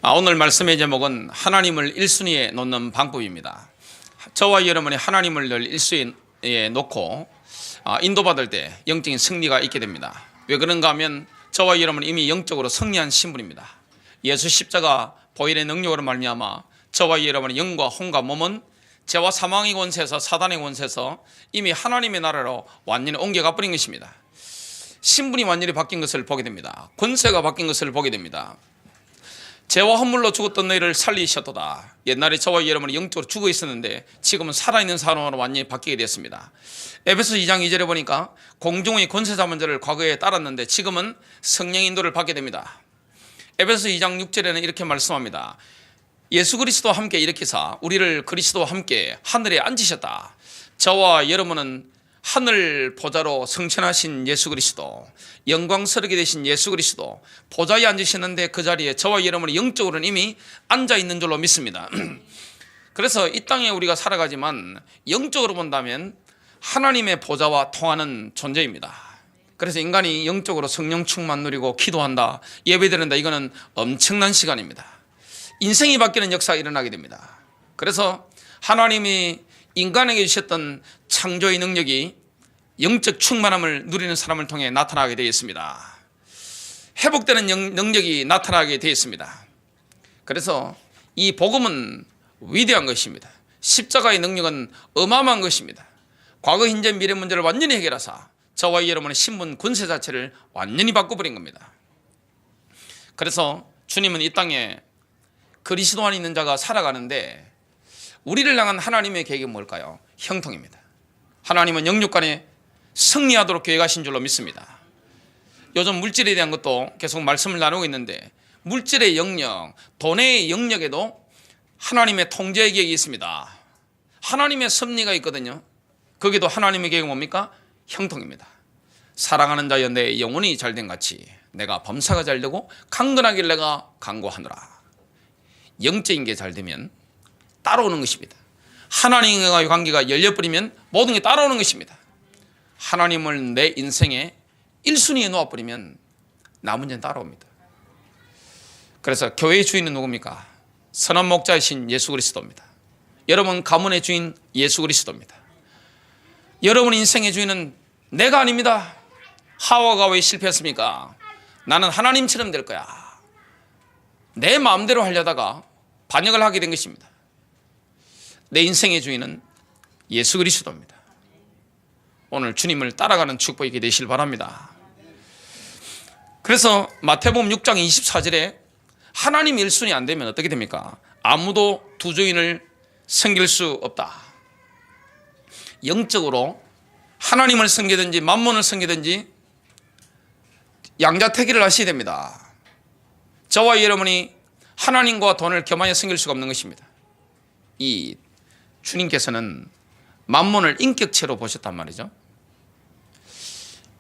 오늘 말씀의 제목은 하나님을 1순위에 놓는 방법입니다. 저와 여러분이 하나님을 늘 1순위에 놓고 인도받을 때 영적인 승리가 있게 됩니다. 왜 그런가 하면 저와 여러분은 이미 영적으로 승리한 신분입니다. 예수 십자가 보혈의 능력으로 말미암아 저와 여러분의 영과 혼과 몸은 죄와 사망의 권세에서 사단의 권세에서 이미 하나님의 나라로 완전히 옮겨가 버린 것입니다. 신분이 완전히 바뀐 것을 보게 됩니다. 권세가 바뀐 것을 보게 됩니다. 죄와 허물로 죽었던 너희를 살리셨도다. 옛날에 저와 여러분이 영적으로 죽어 있었는데 지금은 살아있는 사람으로 완전히 바뀌게 됐습니다. 에베소 2장 2절에 보니까 공중의 권세 잡은 자를 과거에 따랐는데 지금은 성령 인도를 받게 됩니다. 에베소 2장 6절에는 이렇게 말씀합니다. 예수 그리스도와 함께 일으키사 우리를 그리스도와 함께 하늘에 앉으셨다. 저와 여러분은 하늘 보좌로 승천하신 예수 그리스도, 영광스럽게 되신 예수 그리스도 보좌에 앉으셨는데 그 자리에 저와 여러분이 영적으로는 이미 앉아있는 줄로 믿습니다. 그래서 이 땅에 우리가 살아가지만 영적으로 본다면 하나님의 보좌와 통하는 존재입니다. 그래서 인간이 영적으로 성령 충만 누리고 기도한다, 예배드린다, 이거는 엄청난 시간입니다. 인생이 바뀌는 역사가 일어나게 됩니다. 그래서 하나님이 인간에게 주셨던 창조의 능력이 영적 충만함을 누리는 사람을 통해 나타나게 되어 있습니다. 회복되는 능력이 나타나게 되어 있습니다. 그래서 이 복음은 위대한 것입니다. 십자가의 능력은 어마어마한 것입니다. 과거, 현재, 미래 문제를 완전히 해결하사 저와 여러분의 신분, 권세 자체를 완전히 바꿔버린 겁니다. 그래서 주님은 이 땅에 그리스도 안에 있는 자가 살아가는데 우리를 향한 하나님의 계획이 뭘까요? 형통입니다. 하나님은 영육 간에 승리하도록 계획하신 줄로 믿습니다. 요즘 물질에 대한 것도 계속 말씀을 나누고 있는데 물질의 영역, 돈의 영역에도 하나님의 통제의 계획이 있습니다. 하나님의 섭리가 있거든요. 거기도 하나님의 계획이 뭡니까? 형통입니다. 사랑하는 자여 내 영혼이 잘된 같이 내가 범사가 잘되고 강건하길 내가 강구하노라. 영적인 게 잘되면 따라오는 것입니다. 하나님과의 관계가 열려버리면 모든 게 따라오는 것입니다. 하나님을 내 인생의 1순위에 놓아버리면 나머지는 따라옵니다. 그래서 교회의 주인은 누굽니까? 선한 목자이신 예수 그리스도입니다. 여러분 가문의 주인 예수 그리스도입니다. 여러분 인생의 주인은 내가 아닙니다. 하와가 왜 실패했습니까? 나는 하나님처럼 될 거야. 내 마음대로 하려다가 반역을 하게 된 것입니다. 내 인생의 주인은 예수 그리스도입니다. 오늘 주님을 따라가는 축복이 되시길 바랍니다. 그래서 마태복음 6장 24절에 하나님 1순위 안 되면 어떻게 됩니까? 아무도 두 주인을 섬길 수 없다. 영적으로 하나님을 섬기든지 만몬을 섬기든지 양자택일을 하셔야 됩니다. 저와 여러분이 하나님과 돈을 겸하여 섬길 수가 없는 것입니다. 이 주님께서는 만몬을 인격체로 보셨단 말이죠.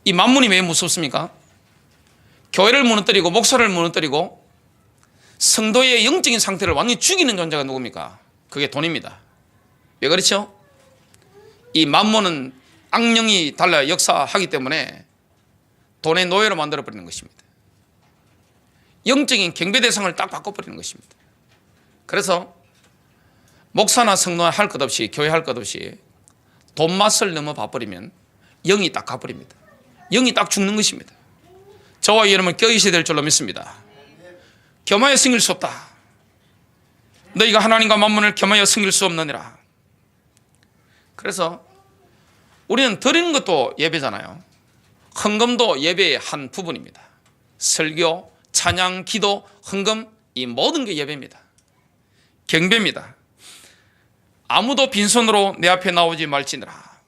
이 만몬이 왜 무섭습니까? 교회를 무너뜨리고 목사를 무너뜨리고 성도의 영적인 상태를 완전히 죽이는 존재가 누굽니까? 그게 돈입니다. 왜 그렇죠? 이 만몬은 악령이 달라 역사하기 때문에 돈의 노예로 만들어버리는 것입니다. 영적인 경배 대상을 딱 바꿔버리는 것입니다. 그래서 목사나 성도나 할 것 없이, 교회 할 것 없이 돈 맛을 너무 봐버리면 영이 딱 가버립니다. 영이 딱 죽는 것입니다. 저와 여러분 껴있어야 될 줄로 믿습니다. 겸하여 섬길 수 없다. 너희가 하나님과 만몬을 겸하여 섬길 수 없느니라. 그래서 우리는 드리는 것도 예배잖아요. 헌금도 예배의 한 부분입니다. 설교, 찬양, 기도, 헌금, 이 모든 게 예배입니다. 경배입니다. 아무도 빈손으로 내 앞에 나오지 말지니라.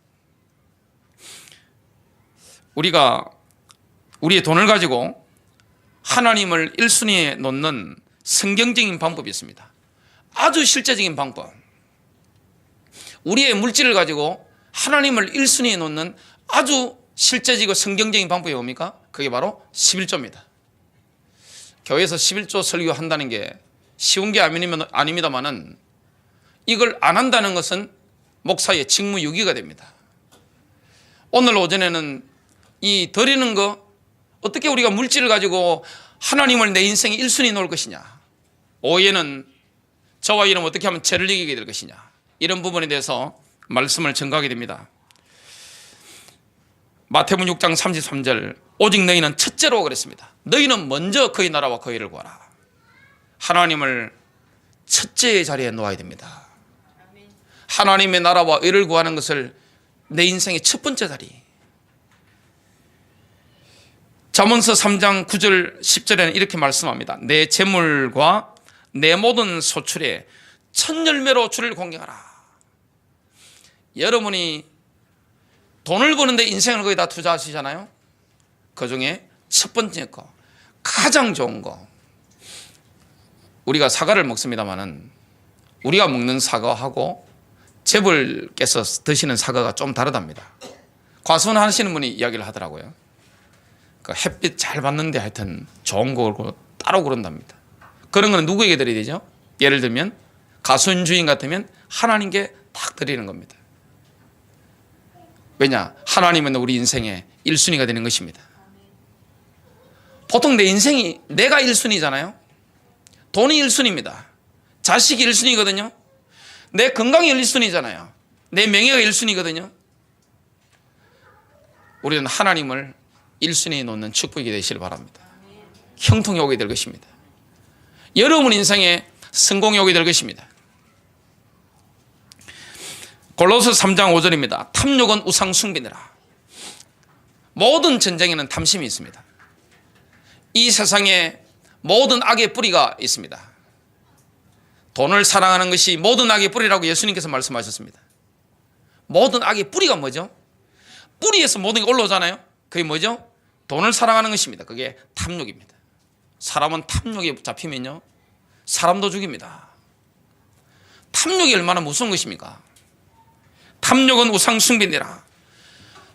우리가 우리의 돈을 가지고 하나님을 1순위에 놓는 성경적인 방법이 있습니다. 아주 실제적인 방법. 우리의 물질을 가지고 하나님을 1순위에 놓는 아주 실제적이고 성경적인 방법이 뭡니까? 그게 바로 11조입니다. 교회에서 11조 설교한다는 게 쉬운 게 아닙니다만은 이걸 안 한다는 것은 목사의 직무유기가 됩니다. 오늘 오전에는 이 드리는 거, 어떻게 우리가 물질을 가지고 하나님을 내 인생의 1순위 놓을 것이냐, 오해는 저와 이름 어떻게 하면 죄를 이기게 될 것이냐, 이런 부분에 대해서 말씀을 전가하게 됩니다. 마태복음 6장 33절, 오직 너희는 첫째로 그랬습니다. 너희는 먼저 그의 나라와 그의 의를 구하라. 하나님을 첫째 자리에 놓아야 됩니다. 하나님의 나라와 의를 구하는 것을 내 인생의 첫 번째 자리. 잠언서 3장 9절 10절에는 이렇게 말씀합니다. 내 재물과 내 모든 소출에 첫 열매로 주를 공경하라. 여러분이 돈을 버는데 인생을 거의 다 투자하시잖아요. 그 중에 첫 번째 거, 가장 좋은 거, 우리가 사과를 먹습니다마는 우리가 먹는 사과하고 재벌께서 드시는 사과가 좀 다르답니다. 과수원하시는 분이 이야기를 하더라고요. 그 햇빛 잘 받는데 하여튼 좋은 거 따로 그런답니다. 그런 거는 누구에게 드려야 되죠? 예를 들면 가수원 주인 같으면 하나님께 딱 드리는 겁니다. 왜냐? 하나님은 우리 인생의 1순위가 되는 것입니다. 보통 내 인생이 내가 1순위잖아요. 돈이 1순위입니다. 자식이 1순위거든요. 내 건강이 1순위잖아요. 내 명예가 1순위거든요. 우리는 하나님을 1순위에 놓는 축복이 되시길 바랍니다. 형통이 오게 될 것입니다. 여러분 인생에 성공이 오게 될 것입니다. 골로새 3장 5절입니다. 탐욕은 우상 숭배니라. 모든 전쟁에는 탐심이 있습니다. 이 세상에 모든 악의 뿌리가 있습니다. 돈을 사랑하는 것이 모든 악의 뿌리라고 예수님께서 말씀하셨습니다. 모든 악의 뿌리가 뭐죠? 뿌리에서 모든 게 올라오잖아요. 그게 뭐죠? 돈을 사랑하는 것입니다. 그게 탐욕입니다. 사람은 탐욕에 잡히면요, 사람도 죽입니다. 탐욕이 얼마나 무서운 것입니까? 탐욕은 우상 숭배니라.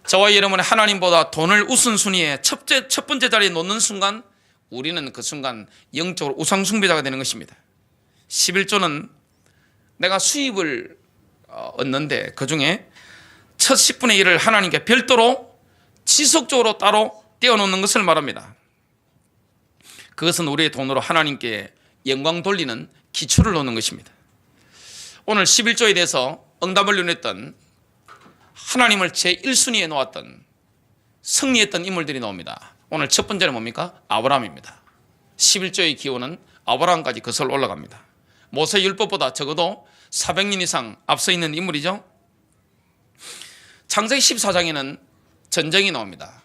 저와 여러분의 하나님보다 돈을 우선순위에 첫 번째 자리에 놓는 순간 우리는 그 순간 영적으로 우상 숭배자가 되는 것입니다. 11조는 내가 수입을 얻는데 그 중에 첫 10분의 1을 하나님께 별도로 지속적으로 따로 떼어놓는 것을 말합니다. 그것은 우리의 돈으로 하나님께 영광 돌리는 기초를 놓는 것입니다. 오늘 11조에 대해서 응답을 요했던 하나님을 제1순위에 놓았던 승리했던 인물들이 나옵니다. 오늘 첫 번째는 뭡니까? 아브라함입니다. 11조의 기호는 아브라함까지 거슬러 올라갑니다. 모세 율법보다 적어도 400년 이상 앞서 있는 인물이죠. 창세기 14장에는 전쟁이 나옵니다.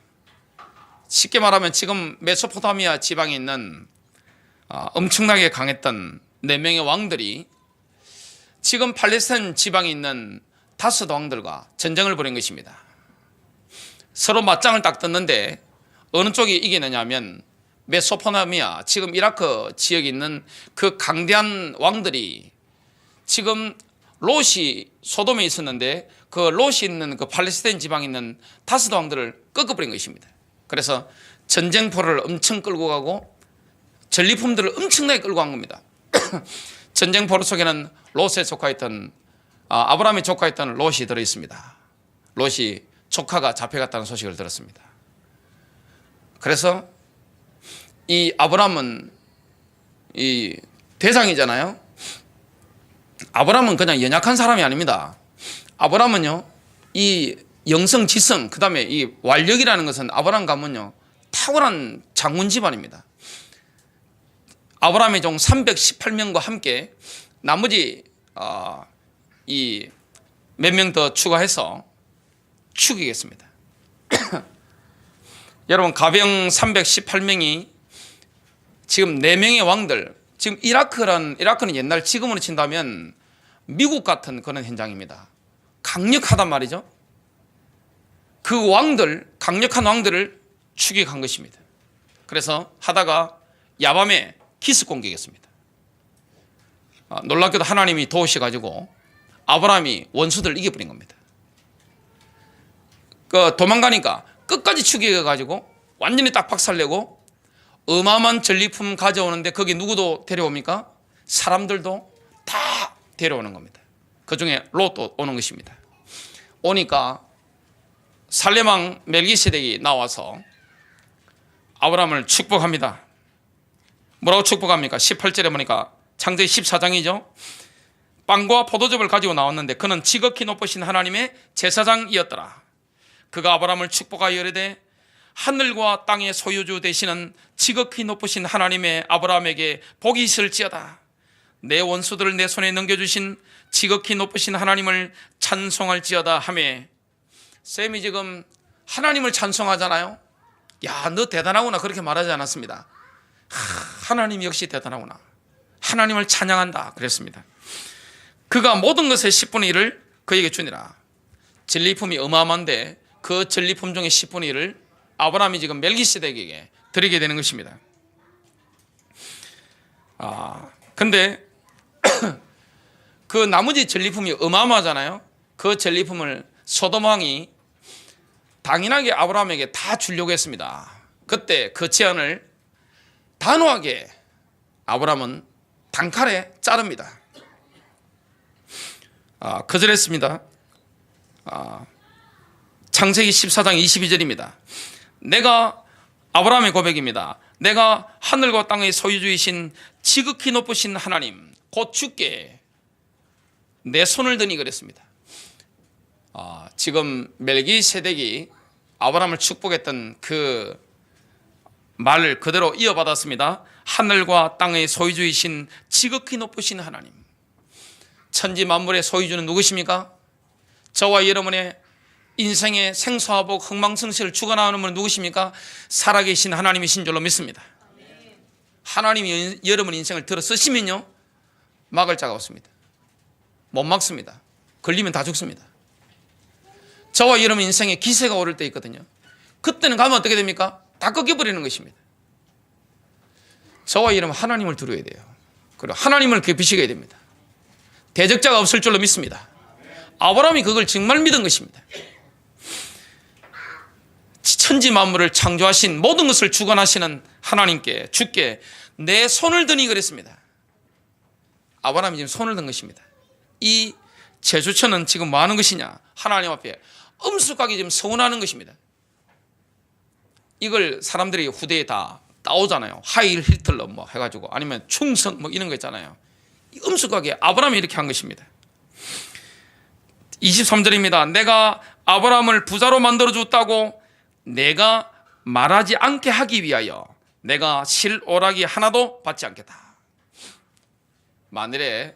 쉽게 말하면 지금 메소포타미아 지방에 있는 엄청나게 강했던 4명의 왕들이 지금 팔레스타인 지방에 있는 5 왕들과 전쟁을 벌인 것입니다. 서로 맞짱을 딱 떴는데 어느 쪽이 이기느냐 하면 메소포타미아, 지금 이라크 지역에 있는 그 강대한 왕들이 지금 롯이 소돔에 있었는데 그 롯이 있는 그 팔레스타인 지방에 있는 5 왕들을 꺾어버린 것입니다. 그래서 전쟁포를 엄청 끌고 가고 전리품들을 엄청나게 끌고 간 겁니다. 전쟁포로 속에는 롯에 조카했던 아브라함이 조카했던 롯이 들어있습니다. 롯이 조카가 잡혀갔다는 소식을 들었습니다. 그래서 이 아브라함은 이 대장이잖아요. 아브라함은 그냥 연약한 사람이 아닙니다. 아브라함은요, 이 영성, 지성, 그 다음에 이 완력이라는 것은 아브라함 가면요, 탁월한 장군 집안입니다. 아브라함의 종 318명과 함께 나머지 이 몇 명 더 추가해서 죽이겠습니다. 여러분, 가병 318명이 지금 4명의 왕들, 지금 이라크는 옛날 지금으로 친다면 미국 같은 그런 현장입니다. 강력하단 말이죠. 그 왕들, 강력한 왕들을 추격한 것입니다. 그래서 하다가 야밤에 기습 공격했습니다. 놀랍게도 하나님이 도우셔가지고 아브라함이 원수들을 이겨버린 겁니다. 도망가니까 끝까지 추격해가지고 완전히 딱 박살내고 어마어마한 전리품 가져오는데 거기 누구도 데려옵니까? 사람들도 다 데려오는 겁니다. 그 중에 롯도 오는 것입니다. 오니까 살레망 멜기세덱이 나와서 아브라함을 축복합니다. 뭐라고 축복합니까? 18절에 보니까 창세기 14장이죠. 빵과 포도즙을 가지고 나왔는데 그는 지극히 높으신 하나님의 제사장이었더라. 그가 아브라함을 축복하여 이르되 하늘과 땅의 소유주 되시는 지극히 높으신 하나님의 아브라함에게 복이 있을지어다. 내 원수들을 내 손에 넘겨주신 지극히 높으신 하나님을 찬송할지어다 하며, 쌤이 지금 하나님을 찬송하잖아요. 야, 너 대단하구나 그렇게 말하지 않았습니다. 하나님 역시 대단하구나, 하나님을 찬양한다 그랬습니다. 그가 모든 것의 10분의 1을 그에게 주니라. 전리품이 어마어마한데 그 전리품 중에 10분의 1을 아브라함이 지금 멜기세덱에게 드리게 되는 것입니다. 근데 그 나머지 전리품이 어마어마하잖아요. 그 전리품을 소돔 왕이 당연하게 아브라함에게 다 주려고 했습니다. 그때 그 제안을 단호하게 아브라함은 단칼에 자릅니다. 거절했습니다. 창세기 14장 22절입니다. 내가, 아브라함의 고백입니다. 내가 하늘과 땅의 소유주이신 지극히 높으신 하나님 곧 주께 내 손을 드니 그랬습니다. 지금 멜기세덱이 아브라함을 축복했던 그 말을 그대로 이어받았습니다. 하늘과 땅의 소유주이신 지극히 높으신 하나님. 천지 만물의 소유주는 누구십니까? 저와 여러분의 인생의 생사복 흥망성쇠를 주관하는 분은 누구십니까? 살아계신 하나님이신 줄로 믿습니다. 하나님이 여러분 인생을 들어 쓰시면요, 막을 자가 없습니다. 못 막습니다. 걸리면 다 죽습니다. 저와 여러분 인생에 기세가 오를 때 있거든요. 그때는 가면 어떻게 됩니까? 다 꺾여버리는 것입니다. 저와 여러분 하나님을 두려워야 돼요. 그리고 하나님을 비시게 됩니다. 대적자가 없을 줄로 믿습니다. 아브라함이 그걸 정말 믿은 것입니다. 천지 만물을 창조하신 모든 것을 주관하시는 하나님께, 주께 내 손을 드니 그랬습니다. 아브라함이 지금 손을 든 것입니다. 이 제주처는 지금 뭐 하는 것이냐? 하나님 앞에 엄숙하게 지금 서운하는 것입니다. 이걸 사람들이 후대에 다 따오잖아요. 하일 히틀러 뭐 해가지고, 아니면 충성 뭐 이런 거 있잖아요. 엄숙하게 아브라함이 이렇게 한 것입니다. 23절입니다. 내가 아브라함을 부자로 만들어 줬다고 내가 말하지 않게 하기 위하여 내가 실오라기 하나도 받지 않겠다. 만일에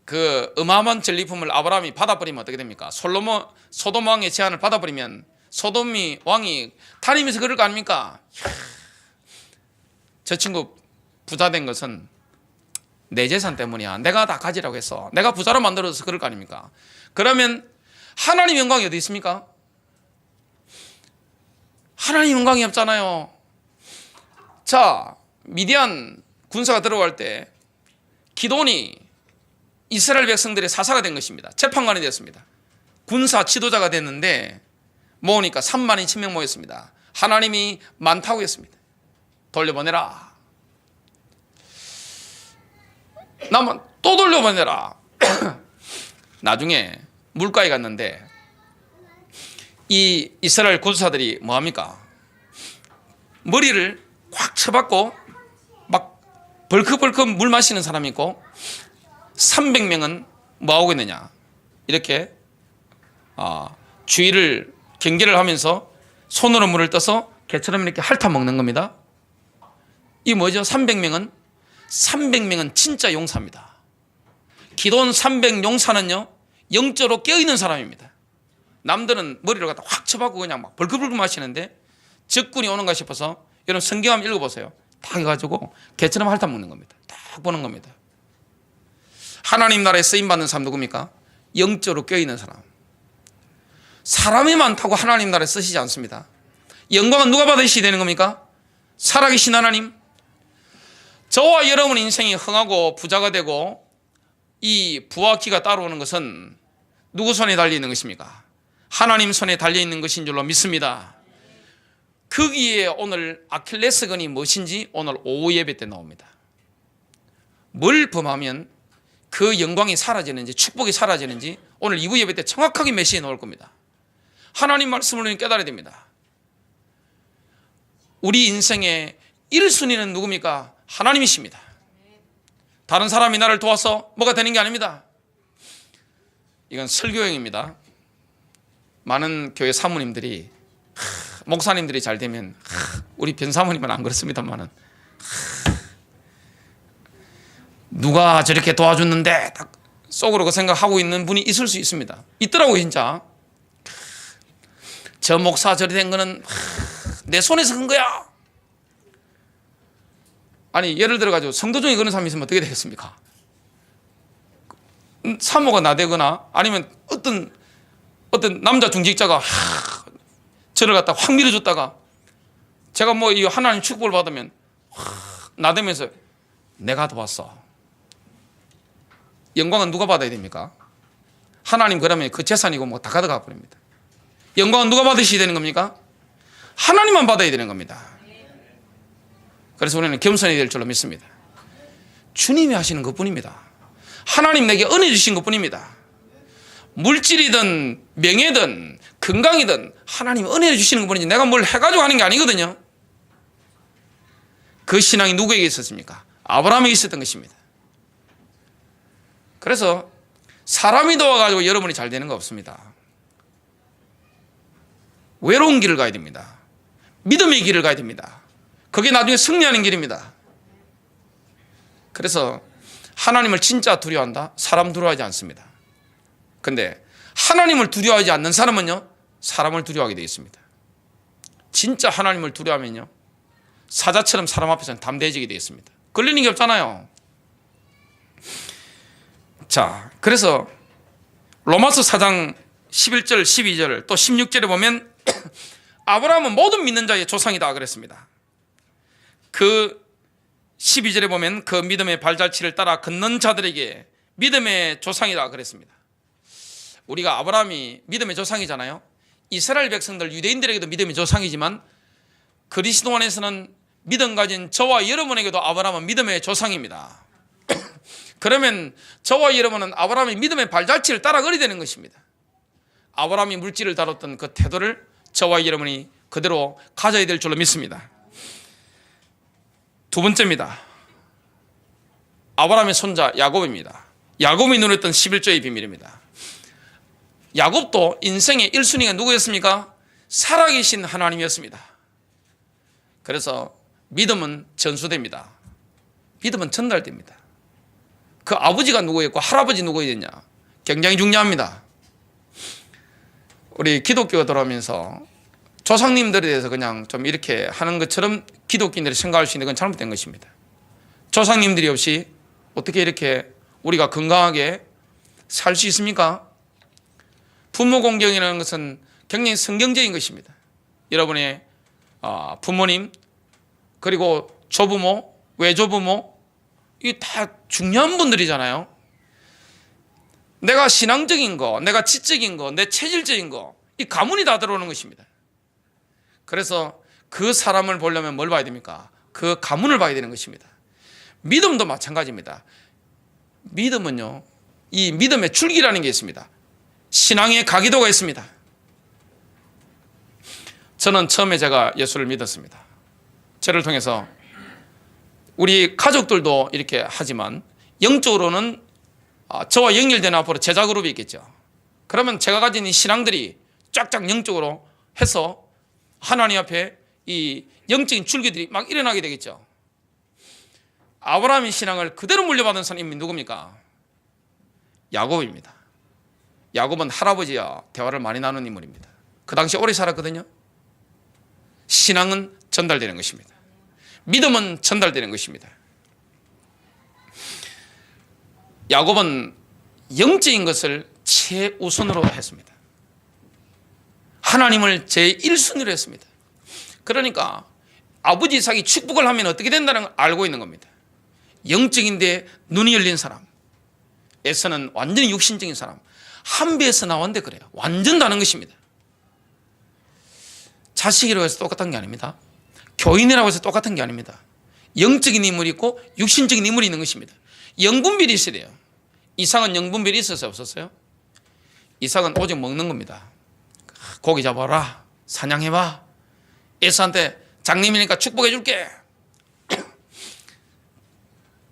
그 어마어마한 전리품을 아브라함이 받아버리면 어떻게 됩니까? 소돔 왕의 제안을 받아버리면 소돔 왕이 다니면서 그럴 거 아닙니까? 저 친구 부자 된 것은 내 재산 때문이야. 내가 다 가지라고 했어. 내가 부자로 만들어서 그럴 거 아닙니까? 그러면 하나님 영광이 어디 있습니까? 하나님 영광이 없잖아요. 자, 미디안 군사가 들어갈 때 기돈이 이스라엘 백성들의 사사가 된 것입니다. 재판관이 되었습니다. 군사 지도자가 됐는데 모으니까 3만 2천 명 모였습니다. 하나님이 많다고 했습니다. 돌려보내라. 나만 또 돌려보내라. 나중에 물가에 갔는데 이 이스라엘 군사들이 뭐합니까? 머리를 꽉 쳐박고 막 벌컥벌컥 물 마시는 사람이 있고 300명은 뭐하고 있느냐, 이렇게 주위를 경계를 하면서 손으로 물을 떠서 개처럼 이렇게 핥아 먹는 겁니다. 이 뭐죠? 300명은 진짜 용사입니다. 기돈 300 용사는요, 영적으로 깨어있는 사람입니다. 남들은 머리를 갖다 확 쳐박고 그냥 막 벌컥벌컥 마시는데 적군이 오는가 싶어서, 여러분 성경 한번 읽어보세요. 딱 해가지고 개처럼 핥아 먹는 겁니다. 딱 보는 겁니다. 하나님 나라에 쓰임받는 사람 누굽니까? 영적으로 깨어있는 사람. 사람이 많다고 하나님 나라에 쓰시지 않습니다. 영광은 누가 받으시게 되는 겁니까? 살아계신 하나님. 저와 여러분 인생이 흥하고 부자가 되고 이 부와 기가 따라오는 것은 누구 손에 달려있는 것입니까? 하나님 손에 달려있는 것인 줄로 믿습니다. 거기에 오늘 아킬레스건이 무엇인지 오늘 오후 예배 때 나옵니다. 뭘 범하면 그 영광이 사라지는지, 축복이 사라지는지 오늘 2부 예배 때 정확하게 메시지에 나올 겁니다. 하나님 말씀을 우리는 깨달아야 됩니다. 우리 인생의 1순위는 누굽니까? 하나님이십니다. 다른 사람이 나를 도와서 뭐가 되는 게 아닙니다. 이건 설교형입니다. 많은 교회 사모님들이 목사님들이 잘 되면 우리 변사모님은 안 그렇습니다만은 누가 저렇게 도와줬는데 딱 속으로 그 생각하고 있는 분이 있을 수 있습니다. 있더라고요 진짜. 저 목사 저리 된 거는 내 손에서 큰 거야. 아니 예를 들어 가지고 성도 중에 그런 사람이 있으면 어떻게 되겠습니까? 사모가 나대거나 아니면 어떤 남자 중직자가 저를 갖다 확 밀어줬다가 제가 뭐 이 하나님 축복을 받으면 나대면서 내가 도왔어. 영광은 누가 받아야 됩니까? 하나님 그러면 그 재산이고 뭐 다 가져가 버립니다. 영광은 누가 받으셔야 되는 겁니까? 하나님만 받아야 되는 겁니다. 그래서 우리는 겸손해야 될 줄로 믿습니다. 주님이 하시는 것뿐입니다. 하나님 내게 은혜 주신 것뿐입니다. 물질이든 명예든 건강이든 하나님 은혜 주시는 것뿐이지 내가 뭘 해가지고 하는 게 아니거든요. 그 신앙이 누구에게 있었습니까? 아브라함에게 있었던 것입니다. 그래서 사람이 도와가지고 여러분이 잘 되는 거 없습니다. 외로운 길을 가야 됩니다. 믿음의 길을 가야 됩니다. 그게 나중에 승리하는 길입니다. 그래서 하나님을 진짜 두려워한다? 사람 두려워하지 않습니다. 근데 하나님을 두려워하지 않는 사람은요, 사람을 두려워하게 되어 있습니다. 진짜 하나님을 두려워하면요, 사자처럼 사람 앞에서는 담대해지게 되어 있습니다. 걸리는 게 없잖아요. 자, 그래서 로마서 4장 11절, 12절 또 16절에 보면 아브라함은 모든 믿는 자의 조상이다 그랬습니다. 그 12절에 보면 그 믿음의 발자취를 따라 걷는 자들에게 믿음의 조상이다 그랬습니다. 우리가 아브라함이 믿음의 조상이잖아요. 이스라엘 백성들 유대인들에게도 믿음의 조상이지만 그리스도 안에서는 믿음 가진 저와 여러분에게도 아브라함은 믿음의 조상입니다. 그러면 저와 여러분은 아브라함의 믿음의 발자취를 따라 걸어야 되는 것입니다. 아브라함이 물질을 다뤘던 그 태도를 저와 여러분이 그대로 가져야 될 줄로 믿습니다. 두 번째입니다. 아브라함의 손자 야곱입니다. 야곱이 누렸던 11조의 비밀입니다. 야곱도 인생의 1순위가 누구였습니까? 살아계신 하나님이었습니다. 그래서 믿음은 전수됩니다. 믿음은 전달됩니다. 그 아버지가 누구였고 할아버지 누구였냐 굉장히 중요합니다. 우리 기독교가 들어오면서 조상님들에 대해서 그냥 좀 이렇게 하는 것처럼 기독교인들이 생각할 수 있는 건 잘못된 것입니다. 조상님들이 없이 어떻게 이렇게 우리가 건강하게 살 수 있습니까? 부모 공경이라는 것은 굉장히 성경적인 것입니다. 여러분의 부모님 그리고 조부모, 외조부모 이게 다 중요한 분들이잖아요. 내가 신앙적인 거, 내가 지적인 거, 내 체질적인 거, 이 가문이 다 들어오는 것입니다. 그래서 그 사람을 보려면 뭘 봐야 됩니까? 그 가문을 봐야 되는 것입니다. 믿음도 마찬가지입니다. 믿음은요, 이 믿음의 줄기라는 게 있습니다. 신앙의 가기도가 있습니다. 저는 처음에 제가 예수를 믿었습니다. 저를 통해서 우리 가족들도 이렇게 하지만 영적으로는 저와 연결되는 앞으로 제자 그룹이 있겠죠. 그러면 제가 가진 이 신앙들이 쫙쫙 영적으로 해서 하나님 앞에 이 영적인 줄기들이 막 일어나게 되겠죠. 아브라함의 신앙을 그대로 물려받은 사람이 누굽니까? 야곱입니다. 야곱은 할아버지와 대화를 많이 나눈 인물입니다. 그 당시 오래 살았거든요. 신앙은 전달되는 것입니다. 믿음은 전달되는 것입니다. 야곱은 영적인 것을 최우선으로 했습니다. 하나님을 제1순위로 했습니다. 그러니까 아버지 이삭이 축복을 하면 어떻게 된다는 걸 알고 있는 겁니다. 영적인데 눈이 열린 사람, 에서는 완전히 육신적인 사람, 한 배에서 나왔는데 그래요. 완전 다른 것입니다. 자식이라고 해서 똑같은 게 아닙니다. 교인이라고 해서 똑같은 게 아닙니다. 영적인 인물이 있고 육신적인 인물이 있는 것입니다. 영분별이 있어야 돼요. 이삭은 영분별이 있었어요, 없었어요? 이삭은 오직 먹는 겁니다. 고기 잡아라, 사냥해봐, 에서한테 장님이니까 축복해 줄게.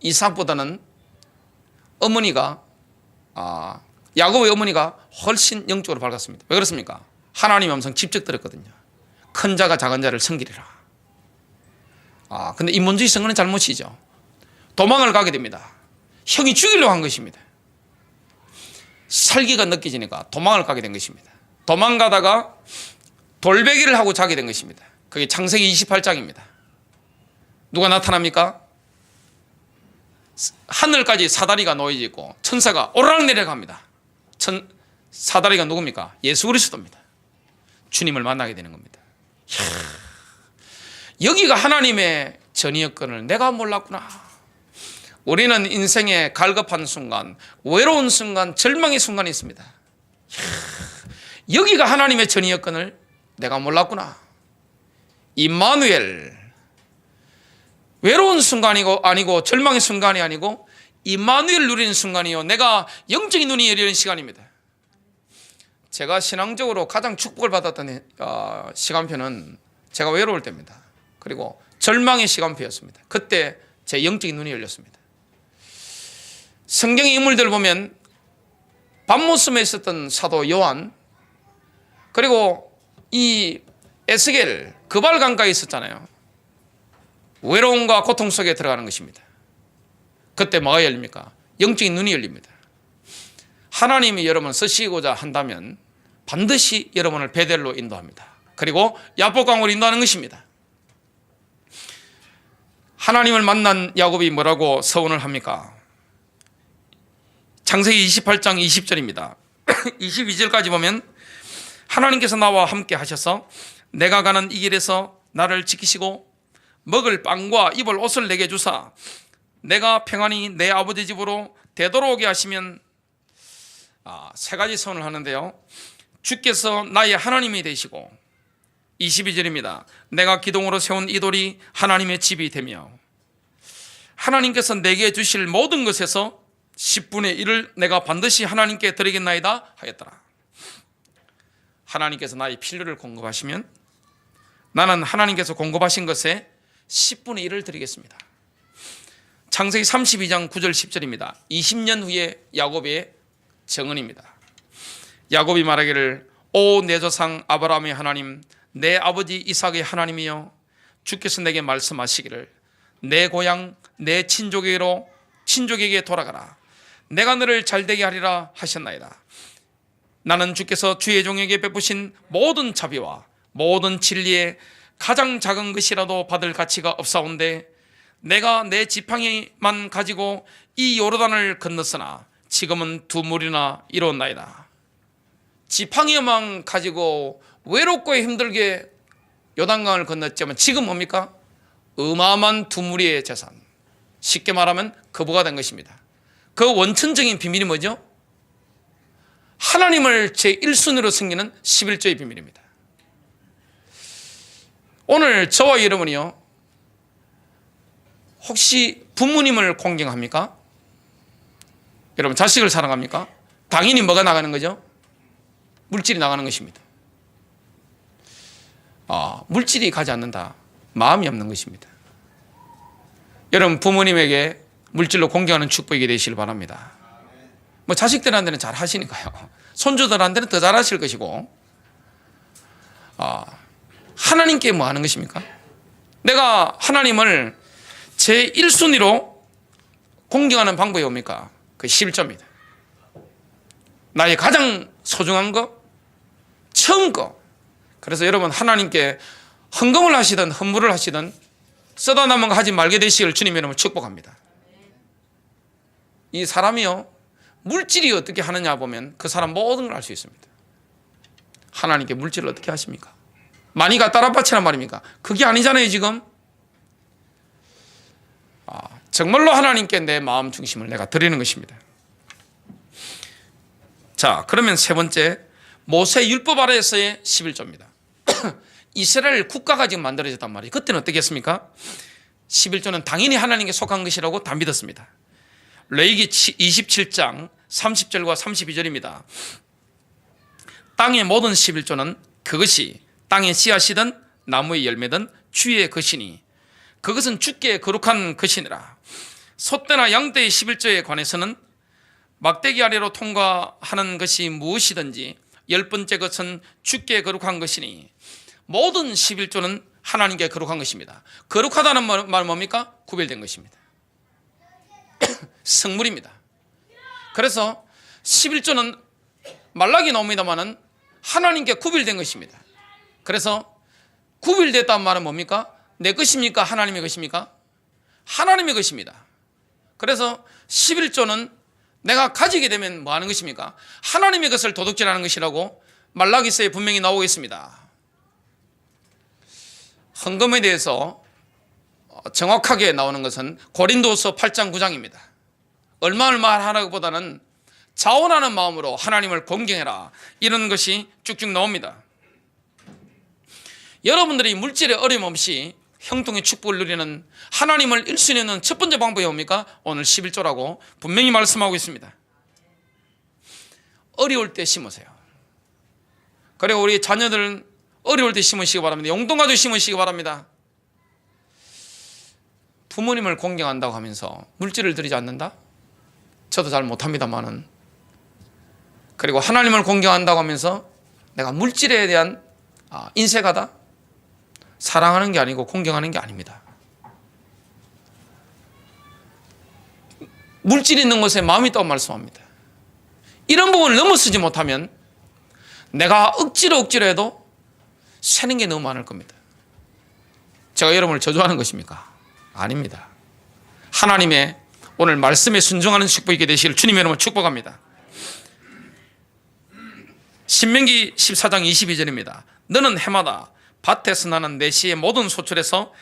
이삭보다는 어머니가 야곱의 어머니가 훨씬 영적으로 밝았습니다. 왜 그렇습니까? 하나님의 음성 직접 들었거든요. 큰 자가 작은 자를 섬기리라. 근데 인본주의 선거는 잘못이죠. 도망을 가게 됩니다. 형이 죽이려고 한 것입니다. 살기가 느껴지니까 도망을 가게 된 것입니다. 도망가다가 돌베개를 하고 자게 된 것입니다. 그게 창세기 28장입니다. 누가 나타납니까? 하늘까지 사다리가 놓여져 있고 천사가 오르락 내려갑니다. 사다리가 누굽니까? 예수 그리스도입니다. 주님을 만나게 되는 겁니다. 여기가 하나님의 전이였건을 내가 몰랐구나. 우리는 인생의 갈급한 순간, 외로운 순간, 절망의 순간이 있습니다. 여기가 하나님의 전이였건을 내가 몰랐구나. 임마누엘, 외로운 순간이고 아니고 절망의 순간이 아니고 임마누엘 누리는 순간이요, 내가 영적인 눈이 열리는 시간입니다. 제가 신앙적으로 가장 축복을 받았던 시간표는 제가 외로울 때입니다. 그리고 절망의 시간표였습니다. 그때 제 영적인 눈이 열렸습니다. 성경의 인물들을 보면 밤모섬에 있었던 사도 요한, 그리고 이 에스겔 그발 강가에 있었잖아요. 외로움과 고통 속에 들어가는 것입니다. 그때 뭐가 열립니까? 영적인 눈이 열립니다. 하나님이 여러분 쓰시고자 한다면 반드시 여러분을 베델로 인도합니다. 그리고 야복강으로 인도하는 것입니다. 하나님을 만난 야곱이 뭐라고 서원을 합니까? 창세기 28장 20절입니다. 22절까지 보면 하나님께서 나와 함께 하셔서 내가 가는 이 길에서 나를 지키시고 먹을 빵과 입을 옷을 내게 주사 내가 평안히 내 아버지 집으로 되돌아오게 하시면, 세 가지 선을 하는데요. 주께서 나의 하나님이 되시고, 22절입니다. 내가 기둥으로 세운 이 돌이 하나님의 집이 되며 하나님께서 내게 주실 모든 것에서 10분의 1을 내가 반드시 하나님께 드리겠나이다 하였더라. 하나님께서 나의 필요를 공급하시면 나는 하나님께서 공급하신 것에 10분의 1을 드리겠습니다. 창세기 32장 9절 10절입니다. 20년 후에 야곱의 정언입니다. 야곱이 말하기를 오 내 조상 아브라함의 하나님, 내 아버지 이삭의 하나님이여, 주께서 내게 말씀하시기를 내 고향 내 친족에게 돌아가라. 내가 너를 잘되게 하리라 하셨나이다. 나는 주께서 주의 종에게 베푸신 모든 자비와 모든 진리에 가장 작은 것이라도 받을 가치가 없사온데 내가 내 지팡이만 가지고 이 요르단을 건넜으나 지금은 두 물이나 이루었나이다. 지팡이만 가지고 외롭고 힘들게 요단강을 건넜지만 지금 뭡니까? 어마어마한 두 무리의 재산, 쉽게 말하면 거부가 된 것입니다. 그 원천적인 비밀이 뭐죠? 하나님을 제1순위로 섬기는 11조의 비밀입니다. 오늘 저와 여러분이요, 혹시 부모님을 공경합니까? 여러분 자식을 사랑합니까? 당연히 뭐가 나가는 거죠? 물질이 나가는 것입니다. 물질이 가지 않는다, 마음이 없는 것입니다. 여러분 부모님에게 물질로 공경하는 축복이 되시길 바랍니다. 뭐 자식들한테는 잘 하시니까요. 손주들한테는 더 잘하실 것이고, 하나님께 뭐 하는 것입니까? 내가 하나님을 제1순위로 공경하는 방법이 뭡니까? 그 11조입니다. 나의 가장 소중한 거, 처음 거. 그래서 여러분 하나님께 헌금을 하시든 헌물을 하시든 쓰다 남은 거 하지 말게 되시길 주님 이름으로 축복합니다. 이 사람이요, 물질이 어떻게 하느냐 보면 그 사람 모든 걸 알 수 있습니다. 하나님께 물질을 어떻게 하십니까? 많이 갖다 바치란 말입니까? 그게 아니잖아요 지금. 정말로 하나님께 내 마음 중심을 내가 드리는 것입니다. 자, 그러면 세 번째, 모세 율법 아래에서의 11조입니다. 이스라엘 국가가 지금 만들어졌단 말이에요. 그때는 어떻겠습니까? 11조는 당연히 하나님께 속한 것이라고 다 믿었습니다. 레위기 27장 30절과 32절입니다. 땅의 모든 11조는 그것이 땅의 씨앗이든 나무의 열매든 주의 것이니 그것은 주께 거룩한 것이니라. 소떼나 양떼의 11조에 관해서는 막대기 아래로 통과하는 것이 무엇이든지 10번째 것은 주께 거룩한 것이니 모든 11조는 하나님께 거룩한 것입니다. 거룩하다는 말은 뭡니까? 구별된 것입니다. 성물입니다. 그래서 11조는 말라기 나옵니다만은 하나님께 구별된 것입니다. 그래서 구별됐다는 말은 뭡니까? 내 것입니까? 하나님의 것입니까? 하나님의 것입니다. 그래서 11조는 내가 가지게 되면 뭐 하는 것입니까? 하나님의 것을 도둑질하는 것이라고 말라기서에 분명히 나오고 있습니다. 헌금에 대해서 정확하게 나오는 것은 고린도서 8장 9장입니다. 얼마를 하라기보다는 자원하는 마음으로 하나님을 공경해라, 이런 것이 쭉쭉 나옵니다. 여러분들이 물질의 어려움 없이 형통의 축복을 누리는 하나님을 1순위 있는 첫 번째 방법이 뭡니까? 오늘 11조라고 분명히 말씀하고 있습니다. 어려울 때 심으세요. 그리고 우리 자녀들은 어려울 때 심으시기 바랍니다. 용돈 가지고 심으시기 바랍니다. 부모님을 공경한다고 하면서 물질을 드리지 않는다? 저도 잘 못합니다만은. 그리고 하나님을 공경한다고 하면서 내가 물질에 대한 인색하다? 사랑하는 게 아니고 공경하는 게 아닙니다. 물질이 있는 것에 마음이 있다고 말씀합니다. 이런 부분을 넘어서지 못하면 내가 억지로 해도 새는 게 너무 많을 겁니다. 제가 여러분을 저주하는 것입니까? 아닙니다. 하나님의 오늘 말씀에 순종하는 축복이 있게 되시길 주님 여러분 축복합니다. 신명기 14장 22절입니다. 너는 해마다 밭에서 나는 내 시의 모든 소출에서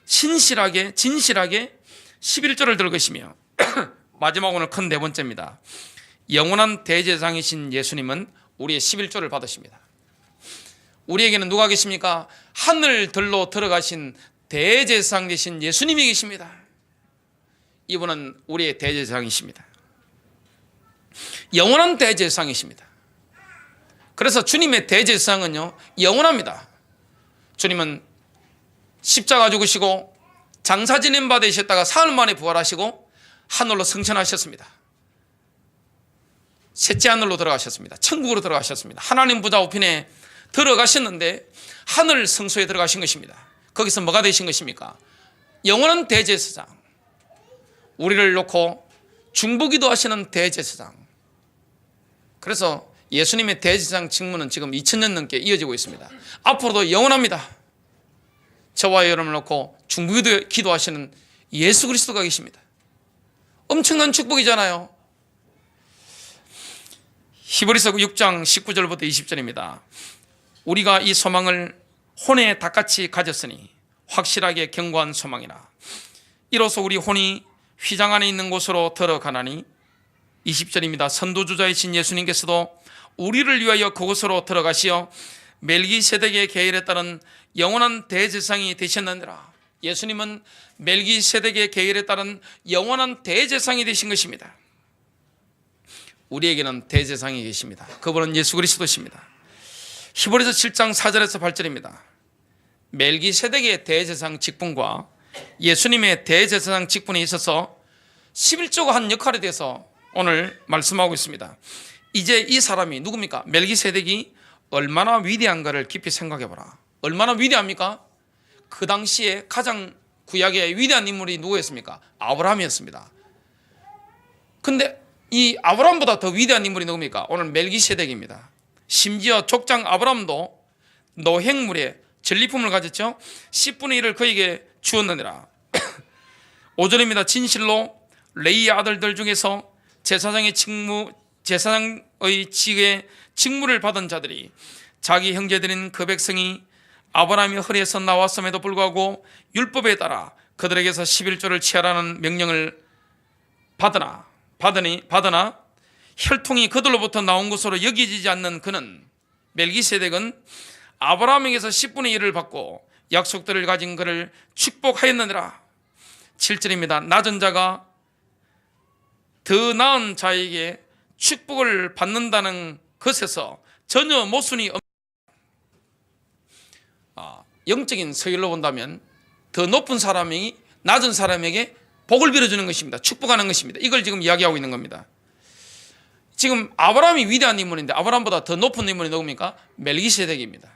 진실하게 11조를 들 것이며 마지막 오늘 큰 네 번째입니다. 영원한 대제사장이신 예수님은 우리의 11조를 받으십니다. 우리에게는 누가 계십니까? 하늘들로 들어가신 대제사장 되신 예수님이 계십니다. 이분은 우리의 대제사장이십니다. 영원한 대제사장이십니다. 그래서 주님의 대제사장은요 영원합니다. 주님은 십자가 죽으시고 장사 지낸 바 되셨다가 사흘 만에 부활하시고 하늘로 승천하셨습니다. 셋째 하늘로 들어가셨습니다. 천국으로 들어가셨습니다. 하나님 보좌 우편에 들어가셨는데 하늘 성소에 들어가신 것입니다. 거기서 뭐가 되신 것입니까? 영원한 대제사장, 우리를 놓고 중보기도 하시는 대제사장. 그래서 예수님의 대제사장 직무는 지금 2000년 넘게 이어지고 있습니다. 앞으로도 영원합니다. 저와 여러분을 놓고 중보기도 기도하시는 예수 그리스도가 계십니다. 엄청난 축복이잖아요. 히브리서 6장 19절부터 20절입니다. 우리가 이 소망을 혼에 닭같이 가졌으니 확실하게 견고한 소망이라. 이로써 우리 혼이 휘장 안에 있는 곳으로 들어가나니 20절입니다. 선도주자이신 예수님께서도 우리를 위하여 그곳으로 들어가시어 멜기세덱의 계율에 따른 영원한 대제사장이 되셨느니라. 예수님은 멜기세덱의 계율에 따른 영원한 대제사장이 되신 것입니다. 우리에게는 대제사장이 계십니다. 그분은 예수 그리스도십니다. 히브리서 7장 4절에서 8절입니다. 멜기세덱의 대제사장 직분과 예수님의 대제사장 직분에 있어서 11조가 한 역할에 대해서 오늘 말씀하고 있습니다. 이제 이 사람이 누굽니까? 멜기세덱이 얼마나 위대한가를 깊이 생각해보라. 얼마나 위대합니까? 그 당시에 가장 구약의 위대한 인물이 누구였습니까? 아브라함이었습니다. 근데 이 아브라함보다 더 위대한 인물이 누굽니까? 오늘 멜기세덱입니다. 심지어 족장 아브라함도 노획물에 전리품을 가졌죠. 10분의 1을 그에게 주었느니라. 5절입니다. 진실로 레이의 아들들 중에서 제사장의 직에 직무를 받은 자들이 자기 형제들인 그 백성이 아브라함의 허리에서 나왔음에도 불구하고 율법에 따라 그들에게서 11조를 취하라는 명령을 받으나 혈통이 그들로부터 나온 것으로 여기지지 않는 그는 멜기세덱은 아브라함에게서 10분의 1을 받고 약속들을 가진 그를 축복하였느니라. 7절입니다. 낮은 자가 더 나은 자에게 축복을 받는다는 것에서 전혀 모순이 없습니다. 영적인 서열로 본다면 더 높은 사람이 낮은 사람에게 복을 빌어주는 것입니다. 축복하는 것입니다. 이걸 지금 이야기하고 있는 겁니다. 지금 아브라함이 위대한 인물인데 아브라함보다 더 높은 인물이 누굽니까? 멜기세덱입니다.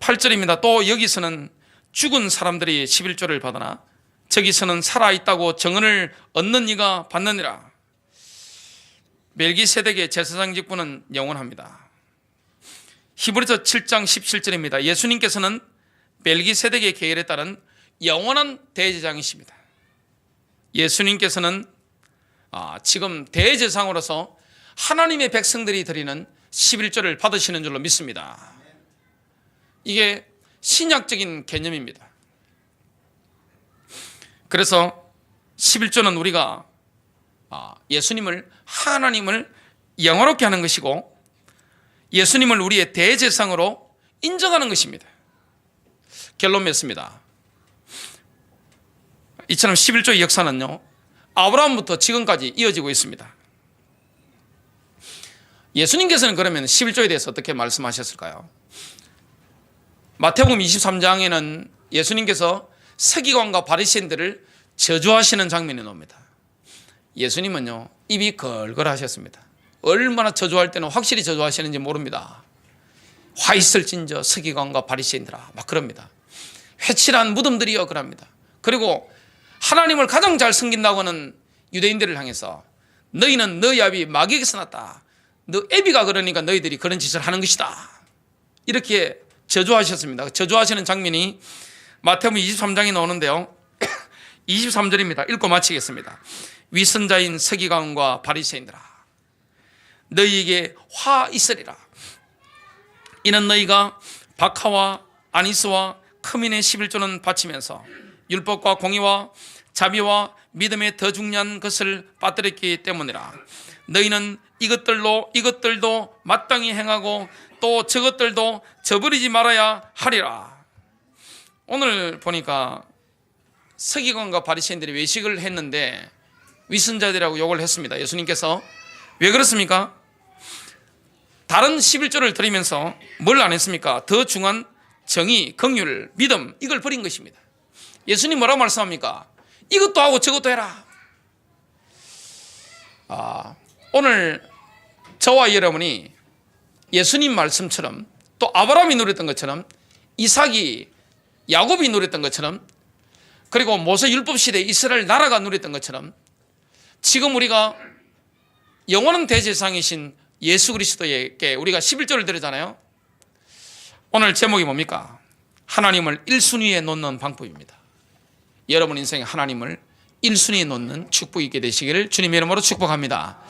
8절입니다. 또 여기서는 죽은 사람들이 11조를 받으나 저기서는 살아있다고 정언을 얻는 이가 받느니라. 멜기세덱의 제사장 직분은 영원합니다. 히브리서 7장 17절입니다. 예수님께서는 멜기세덱의 계율에 따른 영원한 대제사장이십니다. 예수님께서는 지금 대제사장으로서 하나님의 백성들이 드리는 11조를 받으시는 줄로 믿습니다. 이게 신약적인 개념입니다. 그래서 11조는 우리가 예수님을, 하나님을 영화롭게 하는 것이고 예수님을 우리의 대제사장으로 인정하는 것입니다. 결론 맺습니다. 이처럼 11조의 역사는요, 아브라함부터 지금까지 이어지고 있습니다. 예수님께서는 그러면 11조에 대해서 어떻게 말씀하셨을까요? 마태복음 23장에는 예수님께서 서기관과 바리새인들을 저주하시는 장면이 나옵니다. 예수님은요, 입이 걸걸 하셨습니다. 얼마나 저주할 때는 확실히 저주하시는지 모릅니다. 화 있을진저 서기관과 바리새인들아, 막 그럽니다. 회칠한 무덤들이여, 그럽니다. 그리고 하나님을 가장 잘 섬긴다고 하는 유대인들을 향해서 너희는 너희 아비 마귀에게서 났다. 너 애비가 그러니까 너희들이 그런 짓을 하는 것이다. 이렇게 저주하셨습니다. 저주하시는 장면이 마태복음 23장에 나오는데요. 23절입니다. 읽고 마치겠습니다. 위선자인 서기관과 바리새인들아, 너희에게 화 있으리라. 이는 너희가 박하와 아니스와 크민의 11조는 바치면서 율법과 공의와 자비와 믿음의 더 중요한 것을 빠뜨렸기 때문이라. 너희는 이것들도 마땅히 행하고 또 저것들도 저버리지 말아야 하리라. 오늘 보니까 서기관과 바리새인들이 외식을 했는데 위선자들이라고 욕을 했습니다. 예수님께서. 왜 그렇습니까? 다른 11조를 드리면서 뭘 안 했습니까? 더 중요한 정의, 긍휼, 믿음, 이걸 버린 것입니다. 예수님 뭐라고 말씀합니까? 이것도 하고 저것도 해라. 오늘 저와 여러분이 예수님 말씀처럼, 또 아브라함이 누렸던 것처럼, 이삭이, 야곱이 누렸던 것처럼, 그리고 모세 율법 시대 이스라엘 나라가 누렸던 것처럼 지금 우리가 영원한 대제사장이신 예수 그리스도에게 우리가 11조를 드리잖아요. 오늘 제목이 뭡니까? 하나님을 1순위에 놓는 방법입니다. 여러분 인생에 하나님을 1순위에 놓는 축복이 있게 되시기를 주님의 이름으로 축복합니다.